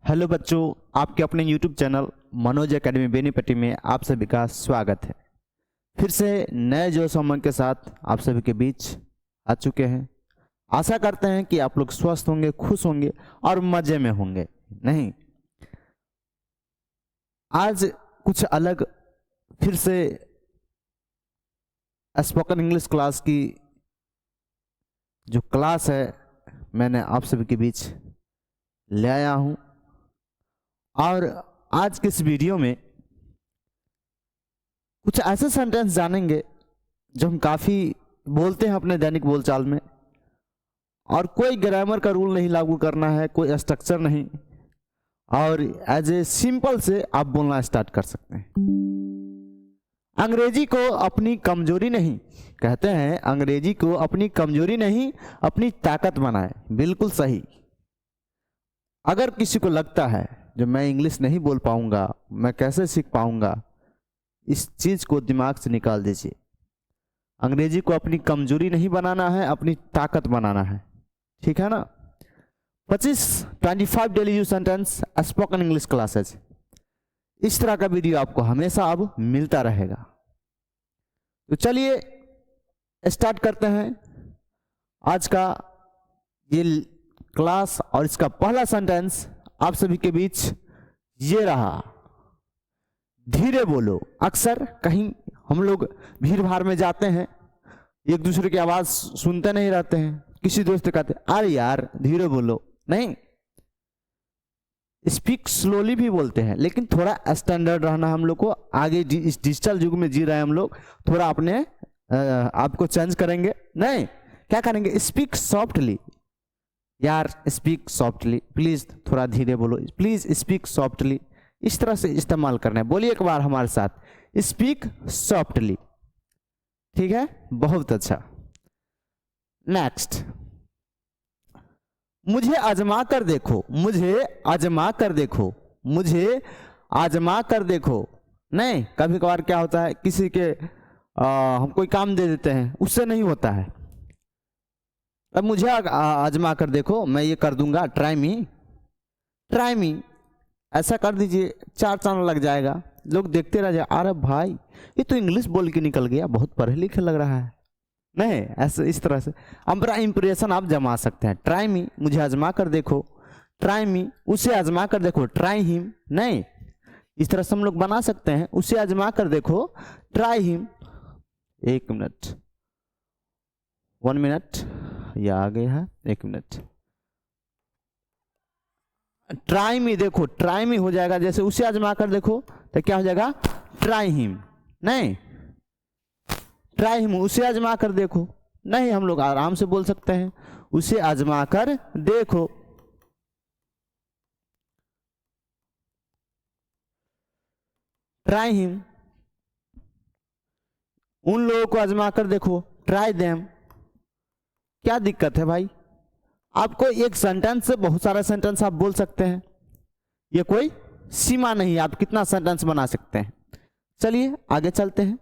Hello बच्चों, आपके अपने YouTube channel Manoj academy Benipatti में आप सभी का स्वागत है। फिर से नए जोश उमंग के साथ आप सभी के बीच आ चुके हैं। आशा करते हैं कि आप लोग स्वस्थ होंगे, खुश होंगे और मजे में होंगे। नहीं, आज कुछ अलग फिर से स्पोकन इंग्लिश क्लास की जो क्लास है मैंने आप सभी के बीच ले आया हूं। और आज के इस वीडियो में कुछ ऐसे सेंटेंस जानेंगे जो हम काफ़ी बोलते हैं अपने दैनिक बोलचाल में, और कोई ग्रामर का रूल नहीं लागू करना है, कोई स्ट्रक्चर नहीं, और एज ए सिंपल से आप बोलना स्टार्ट कर सकते हैं। अंग्रेजी को अपनी कमजोरी नहीं, कहते हैं अंग्रेजी को अपनी कमजोरी नहीं अपनी ताकत बनाए। बिल्कुल सही। अगर किसी को लगता है जो मैं इंग्लिश नहीं बोल पाऊंगा, मैं कैसे सीख पाऊंगा, इस चीज को दिमाग से निकाल दीजिए। अंग्रेजी को अपनी कमजोरी नहीं बनाना है, अपनी ताकत बनाना है। ठीक है ना। 25 daily use sentence spoken English classes, इस तरह का वीडियो आपको हमेशा अब मिलता रहेगा। तो चलिए स्टार्ट करते हैं आज का ये क्लास। और इसका पहला सेंटेंस आप सभी के बीच ये रहा, धीरे बोलो। अक्सर कहीं हम लोग भीड़ भाड़ में जाते हैं, एक दूसरे की आवाज सुनते नहीं रहते हैं, किसी दोस्त से कहते अरे यार धीरे बोलो। नहीं, स्पीक स्लोली भी बोलते हैं, लेकिन थोड़ा स्टैंडर्ड रहना हम लोग को। आगे इस डिजिटल युग में जी रहे हैं हम लोग, थोड़ा अपने आपको चेंज करेंगे। नहीं, क्या करेंगे, स्पीक सॉफ्टली। यार स्पीक सॉफ्टली, प्लीज थोड़ा धीरे बोलो, प्लीज स्पीक सॉफ्टली। इस तरह से इस्तेमाल करना है। बोलिए एक बार हमारे साथ, स्पीक सॉफ्टली। ठीक है, बहुत अच्छा। नेक्स्ट, मुझे आजमा कर देखो, मुझे आजमा कर देखो, मुझे आजमा कर देखो। नहीं, कभी कभार क्या होता है, किसी के हम कोई काम दे देते हैं, उससे नहीं होता है। अब मुझे आजमा कर देखो, मैं ये कर दूंगा, ट्राई मी, ट्राई मी, ऐसा कर दीजिए, 4 चांद लग जाएगा। लोग देखते रह जाए, अरे भाई ये तो इंग्लिश बोल के निकल गया, बहुत पढ़े लिखे लग रहा है। नहीं, ऐसे इस तरह से अपना इंप्रेशन आप जमा सकते हैं। ट्राई मी, मुझे आजमा कर देखो, ट्राई मी, उसे आजमा कर देखो, ट्राई हिम। नहीं, इस तरह से हम लोग बना सकते हैं, उसे आजमा कर देखो, ट्राई हिम। 1 मिनट, 1 मिनट, यह आ गया है, 1 मिनट। ट्राई मी देखो, ट्राई मी हो जाएगा, जैसे उसे आजमा कर देखो तो क्या हो जाएगा, ट्राई हिम। नहीं, ट्राई हिम, उसे आजमा कर देखो। नहीं, हम लोग आराम से बोल सकते हैं, उसे आजमा कर देखो। ट्राई हिम, उन लोगों को आजमा कर देखो, ट्राई देम। क्या दिक्कत है भाई, आपको एक सेंटेंस से बहुत सारा सेंटेंस आप बोल सकते हैं, ये कोई सीमा नहीं, आप कितना सेंटेंस बना सकते हैं। चलिए आगे चलते हैं।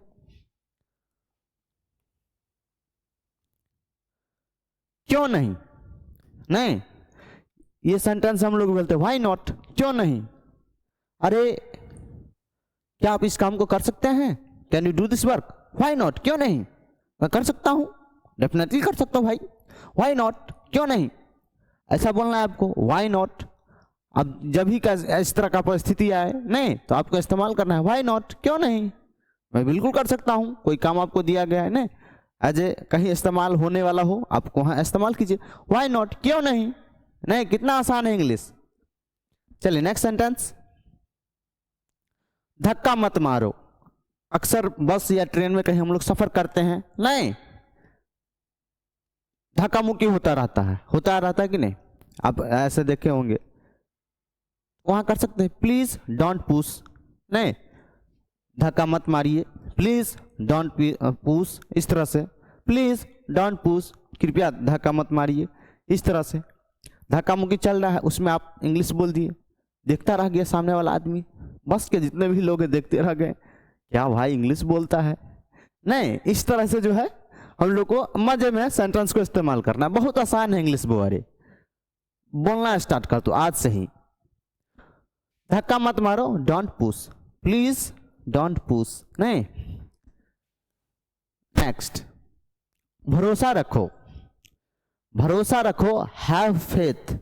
क्यों नहीं, नहीं, ये सेंटेंस हम लोग बोलते हैं व्हाई नॉट, क्यों नहीं। अरे क्या आप इस काम को कर सकते हैं, can you do this work, why not, क्यों नहीं। मैं कर सकता हूं, डेफिनेटली कर सकता हूं भाई, व्हाई नॉट, क्यों नहीं, ऐसा बोलना है आपको, व्हाई नॉट। अब जब ही का इस तरह का परिस्थिति आए, नहीं, तो आपको इस्तेमाल करना है व्हाई नॉट, क्यों नहीं। मैं बिल्कुल कर सकता हूं, कोई काम आपको दिया गया है, नहीं, एज ए कहीं इस्तेमाल होने वाला हो, आपको वहां इस्तेमाल कीजिए, व्हाई नॉट, क्यों नहीं। नहीं, कितना आसान है इंग्लिश। चलिए नेक्स्ट सेंटेंस, धक्का मत मारो। अक्सर बस या ट्रेन में कहीं हम लोग सफर करते हैं, नहीं, धक्का मुक्की होता रहता है कि नहीं, आप ऐसे देखे होंगे, वहां कर सकते हैं, प्लीज डोंट पुश। नहीं, धक्का मत मारिए, प्लीज डोंट पुश, इस तरह से, प्लीज डोंट पुश, कृपया धक्का मत मारिए, इस तरह से। धक्का मुक्की चल रहा है, उसमें आप इंग्लिश बोल दिए, देखता रह गया सामने वाला आदमी, बस के जितने भी लोग देखते रह गए, क्या भाई इंग्लिश बोलता है। नहीं, इस तरह से जो है हम लोग को मजे में सेंटेंस को इस्तेमाल करना, बहुत आसान है इंग्लिश बोले। बोलना स्टार्ट कर तो आज से ही। धक्का मत मारो, don't push, please don't push, नहीं। नेक्स्ट, भरोसा रखो, भरोसा रखो, हैव फेथ,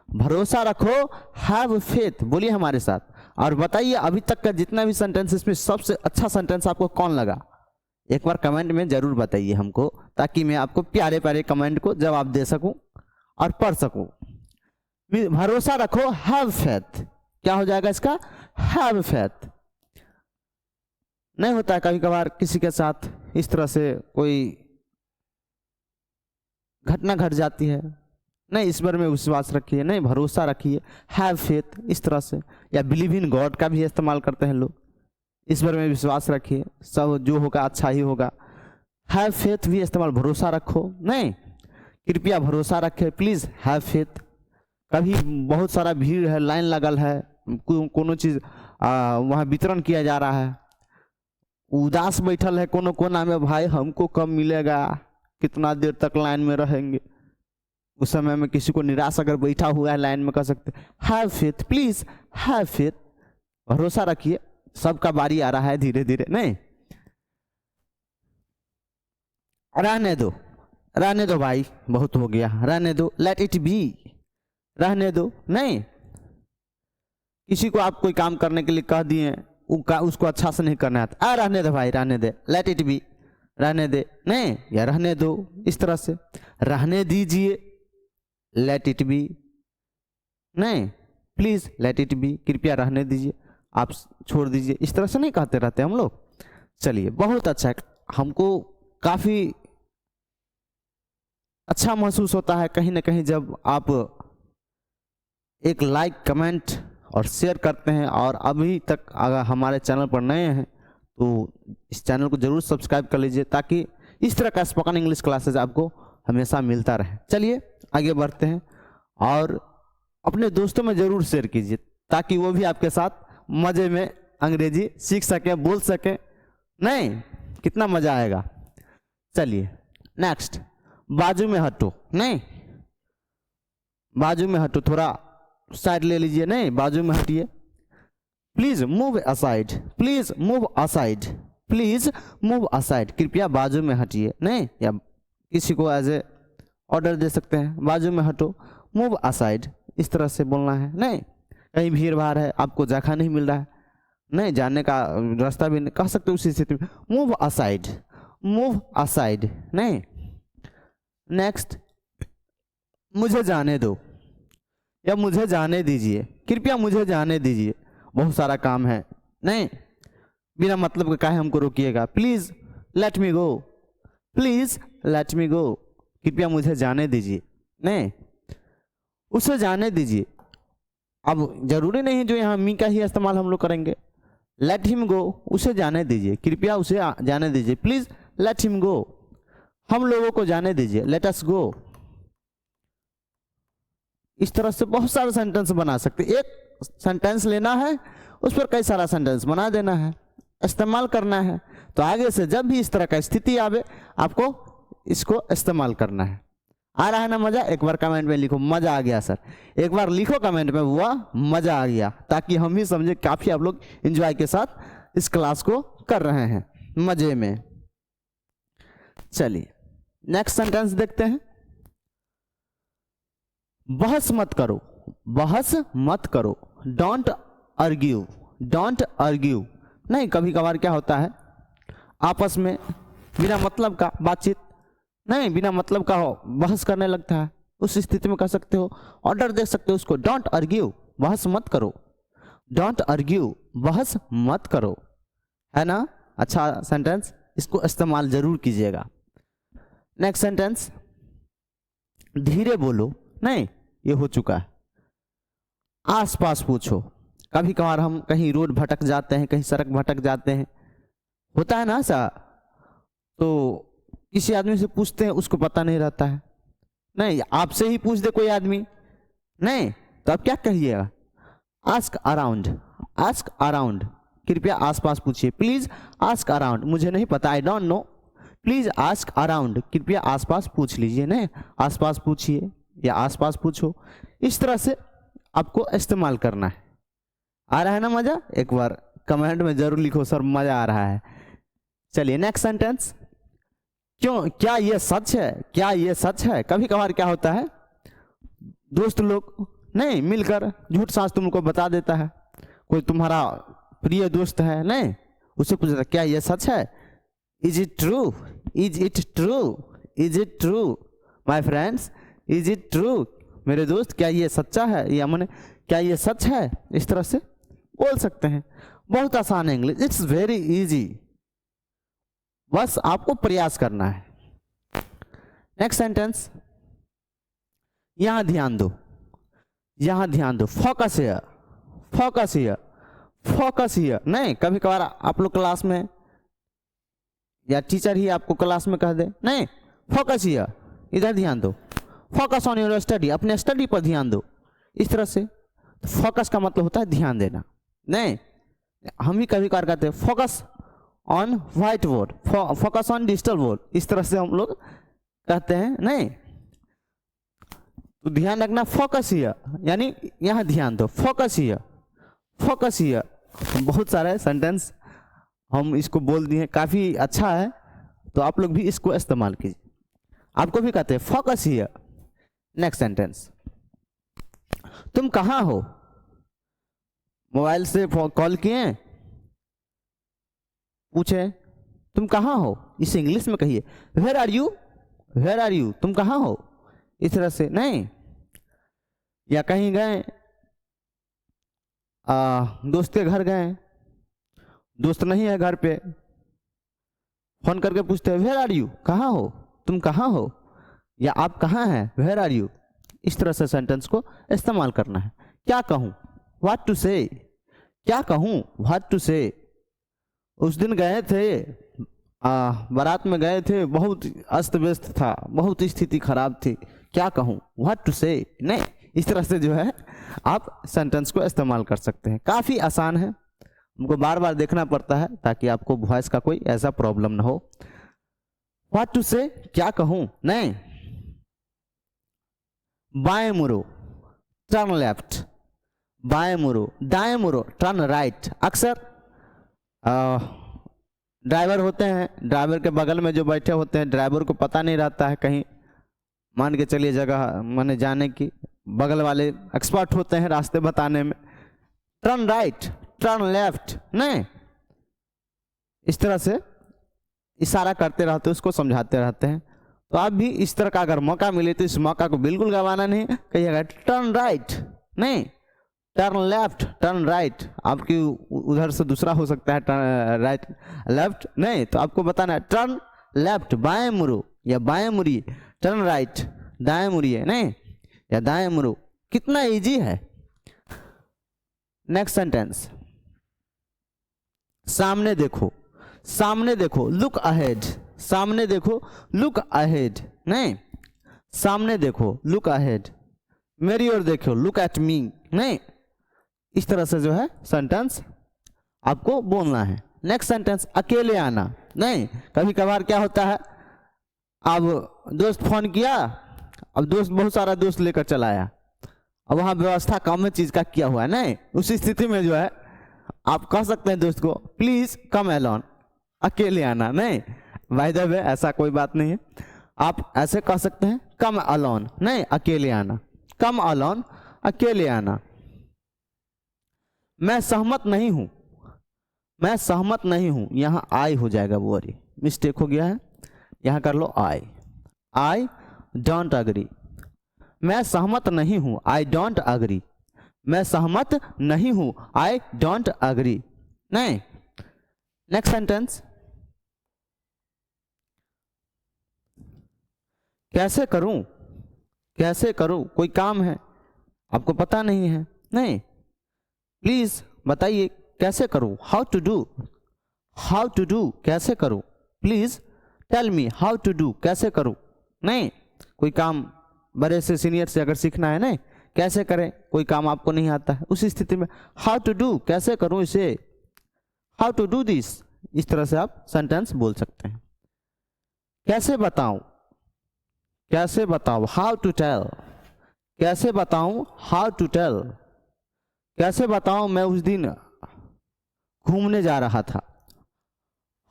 भरोसा रखो, हैव फेथ, बोलिए हमारे साथ। और बताइए अभी तक का जितना भी सेंटेंस इसमें सबसे अच्छा सेंटेंस आपको कौन लगा, एक बार कमेंट में जरूर बताइए हमको, ताकि मैं आपको प्यारे प्यारे कमेंट को जवाब दे सकूं और पढ़ सकूं। भरोसा रखो, हैव फेथ, क्या हो जाएगा इसका, हैव फेथ। नहीं होता है कभी कभार किसी के साथ इस तरह से कोई घटना घट जाती है, नहीं इस बार में विश्वास रखिए, नहीं भरोसा रखिए, हैव फेथ इस तरह से, या बिलीव इन गॉड का भी इस्तेमाल करते हैं लोग, इस बार में विश्वास रखिए, सब जो होगा अच्छा ही होगा। हैव फेथ भी इस्तेमाल, भरोसा रखो, नहीं कृपया भरोसा रखें, प्लीज हैव फेथ। कभी बहुत सारा भीड़ है, लाइन लगल है, कोनो चीज वहाँ वितरण किया जा रहा है, उदास बैठल है कोनो कोना में, भाई हमको कब मिलेगा, कितना देर तक लाइन में रहेंगे, उस समय में किसी को निराश अगर बैठा हुआ है लाइन में, कह सकते have faith, please have faith, भरोसा रखिए, सबका बारी आ रहा है धीरे धीरे, नहीं रहने दो, रहने दो भाई बहुत हो गया, रहने दो, लेट इट बी, रहने दो, नहीं किसी को आप कोई काम करने के लिए कह दिए, उसको अच्छा से नहीं करना आता, रहने दो भाई, रहने दे, लेट इट बी, रहने दे, नहीं या रहने दो, इस तरह से रहने दीजिए, लेट इट बी, नहीं प्लीज लेट इट बी, कृपया रहने दीजिए, आप छोड़ दीजिए, इस तरह से नहीं कहते रहते हम लोग। चलिए बहुत अच्छा है, हमको काफी अच्छा महसूस होता है कहीं ना कहीं जब आप एक लाइक कमेंट और शेयर करते हैं, और अभी तक अगर हमारे चैनल पर नए हैं तो इस चैनल को जरूर सब्सक्राइब कर लीजिए, ताकि इस तरह का स्पोकन इंग्लिश क्लासेस आपको हमेशा मिलता रहे। चलिए आगे बढ़ते हैं, और अपने दोस्तों में जरूर शेयर कीजिए, ताकि वो भी आपके साथ मजे में अंग्रेजी सीख सके, बोल सके, नहीं कितना मजा आएगा। चलिए नेक्स्ट, बाजू में हटो, नहीं बाजू में हटो, थोड़ा साइड ले लीजिए, नहीं बाजू में हटिए, please move aside, please move aside, please move aside, कृपया बाजू में हटिए, नहीं या किसी को एज ए ऑर्डर दे सकते हैं, बाजू में हटो, मूव असाइड, इस तरह से बोलना है, नहीं कहीं भीड़ भाड़ है, आपको जगह नहीं मिल रहा है, नहीं जाने का रास्ता भी नहीं, कह सकते उसी स्थिति में मूव असाइड, मूव असाइड, नहीं। नेक्स्ट, मुझे जाने दो या मुझे जाने दीजिए, कृपया मुझे जाने दीजिए, बहुत सारा काम है, नहीं बिना मतलब के काहे हमको रोकिएगा, please let me go, please let me go, कृपया मुझे जाने दीजिए, नहीं उसे जाने दीजिए। अब जरूरी नहीं जो यहाँ मी का ही इस्तेमाल हम लोग करेंगे, लेट हिम गो, उसे जाने दीजिए, कृपया उसे जाने दीजिए, प्लीज लेट हिम गो, हम लोगों को जाने दीजिए, लेट अस गो। इस तरह से बहुत सारे सेंटेंस बना सकते, एक सेंटेंस लेना है उस पर कई सारा सेंटेंस बना देना है, इस्तेमाल करना है, तो आगे से जब भी इस तरह का स्थिति आवे आपको इसको इस्तेमाल करना है। आ रहा है ना मजा, एक बार कमेंट में लिखो मजा आ गया सर, एक बार लिखो कमेंट में हुआ मजा आ गया, ताकि हम भी समझे काफी आप लोग एंजॉय के साथ इस क्लास को कर रहे हैं मजे में। चलिए नेक्स्ट सेंटेंस देखते हैं, बहस मत करो, बहस मत करो, डोंट आर्ग्यू, डोंट आर्ग्यू, नहीं कभी कभार क्या होता है आपस में बिना मतलब का बातचीत, नहीं बिना मतलब का हो बहस करने लगता है, उस स्थिति में कह सकते हो, ऑर्डर दे सकते हो उसको, डोंट आर्ग्यू, बहस मत करो, डोंट आर्ग्यू, बहस मत करो, है ना अच्छा सेंटेंस, इसको इस्तेमाल जरूर कीजिएगा। नेक्स्ट सेंटेंस, धीरे बोलो, नहीं ये हो चुका है, आसपास पूछो, कभी कभार हम कहीं रोड भटक जाते हैं, कहीं सड़क भटक जाते हैं, होता है ना ऐसा, तो किसी आदमी से पूछते हैं उसको पता नहीं रहता है, नहीं आपसे ही पूछ दे कोई आदमी, नहीं तो आप क्या कहिएगा, आस्क अराउंड, आस्क अराउंड, कृपया आसपास पूछिए, प्लीज आस्क अराउंड, मुझे नहीं पता I don't know, please ask around, कृपया आसपास पूछ लीजिए, नहीं आसपास पूछिए या आसपास पूछो, इस तरह से आपको इस्तेमाल करना है। आ रहा है ना मजा? एक बार कमेंट में जरूर लिखो सर मजा आ रहा है। चलिए नेक्स्ट सेंटेंस, क्यों, क्या ये सच है, क्या ये सच है? कभी कभार क्या होता है, दोस्त लोग नहीं मिलकर झूठ साँच तुमको बता देता है। कोई तुम्हारा प्रिय दोस्त है नहीं, उससे पूछता क्या ये सच है? Is it true, is it true, is it true my friends, is it true? मेरे दोस्त क्या ये सच्चा है, या मैंने क्या ये सच है, इस तरह से बोल सकते हैं। बहुत आसान है इंग्लिश, इट्स वेरी इजी, बस आपको प्रयास करना है। नेक्स्ट सेंटेंस, यहां ध्यान दो, यहां ध्यान दो, focus here, focus here, focus here. नहीं, कभी कभार आप लोग क्लास में या टीचर ही आपको क्लास में कह दे नहीं फोकस हियर, इधर ध्यान दो, फोकस ऑन योर स्टडी, अपने स्टडी पर ध्यान दो, इस तरह से। तो फोकस का मतलब होता है ध्यान देना। नहीं, हम ही कभी कभार कहते हैं focus on white board, focus on digital board, इस तरह से हम लोग कहते हैं। नहीं, तो ध्यान रखना, फोकस हियर यानी यहां ध्यान दो, फोकस हियर, फोकस हियर। बहुत सारे सेंटेंस हम इसको बोल दिए, काफी अच्छा है, तो आप लोग भी इसको इस्तेमाल कीजिए। आपको भी कहते हैं फोकस हियर। नेक्स्ट सेंटेंस, तुम कहां हो? मोबाइल से कॉल किए, पूछे तुम कहां हो, इसे इंग्लिश में कहिए where are you, where are you, तुम कहां हो, इस तरह से। नहीं, या कहीं गए, दोस्त के घर गए, दोस्त नहीं है घर पे, फोन करके पूछते हैं वेयर आर यू, कहाँ हो, तुम कहाँ हो, या आप कहाँ हैं, वेयर आर यू। इस तरह से सेंटेंस को इस्तेमाल करना है। क्या कहूँ, व्हाट टू से, क्या कहूँ, व्हाट टू से। उस दिन गए थे, बारात में गए थे, बहुत अस्त व्यस्त था, बहुत स्थिति खराब थी, क्या कहूँ, व्हाट टू से। नहीं, इस तरह से जो है आप सेंटेंस को इस्तेमाल कर सकते हैं। काफ़ी आसान है, हमको बार बार देखना पड़ता है ताकि आपको वॉइस का कोई ऐसा प्रॉब्लम ना हो। व्हाट टू से, क्या कहूँ। नहीं, बाएं मुड़ो, टर्न लेफ्ट, बाएं मुड़ो, दाएं मुड़ो, टर्न राइट। अक्सर ड्राइवर होते हैं, ड्राइवर के बगल में जो बैठे होते हैं, ड्राइवर को पता नहीं रहता है कहीं, मान के चलिए जगह माने जाने की, बगल वाले एक्सपर्ट होते हैं रास्ते बताने में। टर्न राइट, टर्न लेफ्ट, नहीं, इस तरह से इशारा करते रहते हैं, उसको समझाते रहते हैं। तो आप भी इस तरह का अगर मौका मिले तो इस मौका को बिल्कुल गंवाना नहीं। कहिएगा टर्न राइट, नहीं टर्न लेफ्ट, टर्न राइट। आपकी उधर से दूसरा हो सकता है टर्न राइट लेफ्ट, नहीं, तो आपको बताना है टर्न लेफ्ट, बाएं मुड़ो या बाएं मुड़िए, टर्न राइट, दाएं मुड़िए, नहीं, या दाएं मुड़ो। कितना इजी है। नेक्स्ट सेंटेंस, सामने देखो, सामने देखो, लुक अहेड, सामने देखो, लुक अहेड, नहीं, सामने देखो, लुक अहेड, मेरी ओर देखो, लुक एट मी, नहीं, इस तरह से जो है सेंटेंस आपको बोलना है। नेक्स्ट सेंटेंस, अकेले आना। नहीं, कभी कभार क्या होता है, अब दोस्त फोन किया, अब दोस्त बहुत सारा दोस्त लेकर चला आया, अब वहाँ व्यवस्था कम चीज का किया हुआ है। नहीं, उस स्थिति में जो है आप कह सकते हैं दोस्त को प्लीज कम अलोन, अकेले आना। नहीं, बाय द वे ऐसा कोई बात नहीं है, आप ऐसे कह सकते हैं कम अलोन, नहीं अकेले आना, कम अलोन, अकेले आना। मैं सहमत नहीं हूं, मैं सहमत नहीं हूं, यहां आई हो जाएगा, वो अरे मिस्टेक हो गया है, यहां कर लो आई, आई डोंट अग्री। मैं सहमत नहीं हूं, आई डोंट अग्री, मैं सहमत नहीं हूं, आई डोंट अग्री। नहीं, नेक्स्ट सेंटेंस, कैसे करूं, कैसे करूं, कोई काम है आपको पता नहीं है, नहीं, प्लीज बताइए कैसे करूं, how to do, how to do, कैसे करूं, please tell me how to do, कैसे करूं। नहीं, कोई काम बड़े से सीनियर से अगर सीखना है, नहीं, कैसे करें, कोई काम आपको नहीं आता है, उस स्थिति में हाउ टू डू, कैसे करूं इसे, हाउ टू डू दिस, इस तरह से आप सेंटेंस बोल सकते हैं। कैसे बताऊं, कैसे बताऊं, हाउ टू टेल, कैसे बताऊं, हाउ टू टेल, कैसे बताऊं, मैं उस दिन घूमने जा रहा था।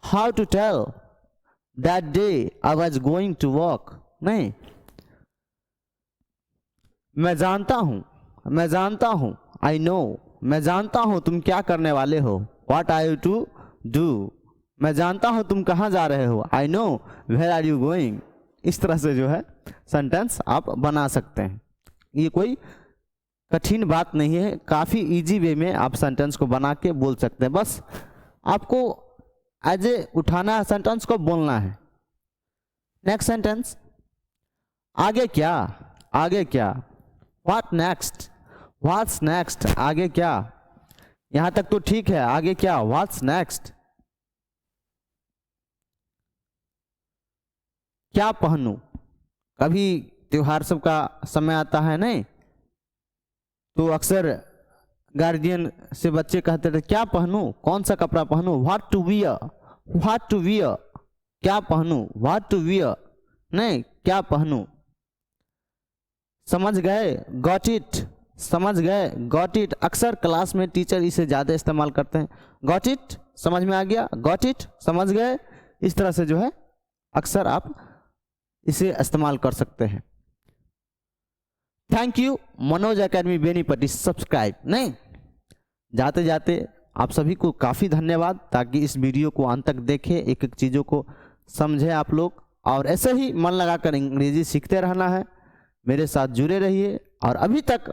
How to tell that day I was going to walk. नहीं, मैं जानता हूं, आई नो, मैं जानता हूं तुम क्या करने वाले हो। What are you to do, मैं जानता हूं तुम कहाँ जा रहे हो। I know where are you going. इस तरह से जो है सेंटेंस आप बना सकते हैं। ये कोई कठिन बात नहीं है, काफ़ी इजी वे में आप सेंटेंस को बना के बोल सकते हैं। बस आपको एज ए उठाना है, सेंटेंस को बोलना है। नेक्स्ट सेंटेंस, आगे क्या, आगे क्या, व्हाट नेक्स्ट, व्हाट्स नेक्स्ट, आगे क्या। यहां तक तो ठीक है, आगे क्या, व्हाट्स नेक्स्ट। क्या पहनूं, कभी त्योहार सब का समय आता है नहीं, तो अक्सर गार्जियन से बच्चे कहते थे क्या पहनूं, कौन सा कपड़ा पहनूं, what to wear, what to wear, क्या पहनूं, व्हाट टू वियर, नहीं क्या पहनूं। समझ गए, गॉट इट, समझ गए, गॉट इट। अक्सर क्लास में टीचर इसे ज़्यादा इस्तेमाल करते हैं। गॉट इट, समझ में आ गया, गॉट इट, समझ गए। इस तरह से जो है अक्सर आप इसे इस्तेमाल कर सकते हैं। Thank you Manoj academy Benipatti, subscribe. नहीं, जाते जाते आप सभी को काफ़ी धन्यवाद, ताकि इस वीडियो को अंत तक देखें, एक एक चीज़ों को समझें आप लोग, और ऐसे ही मन लगाकर अंग्रेजी सीखते रहना है। मेरे साथ जुड़े रहिए, और अभी तक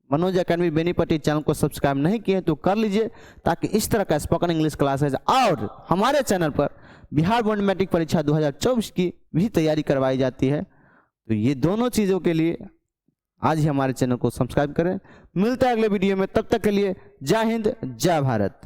मनोज एकेडमी बेनीपट्टी चैनल को सब्सक्राइब नहीं किए तो कर लीजिए, ताकि इस तरह का स्पोकन इंग्लिश क्लासेज और हमारे चैनल पर बिहार बोर्ड मैट्रिक परीक्षा 2024 की भी तैयारी करवाई जाती है। तो ये दोनों चीज़ों के लिए आज ही हमारे चैनल को सब्सक्राइब करें। मिलता है अगले वीडियो में, तब तक के लिए जय हिंद, जय भारत।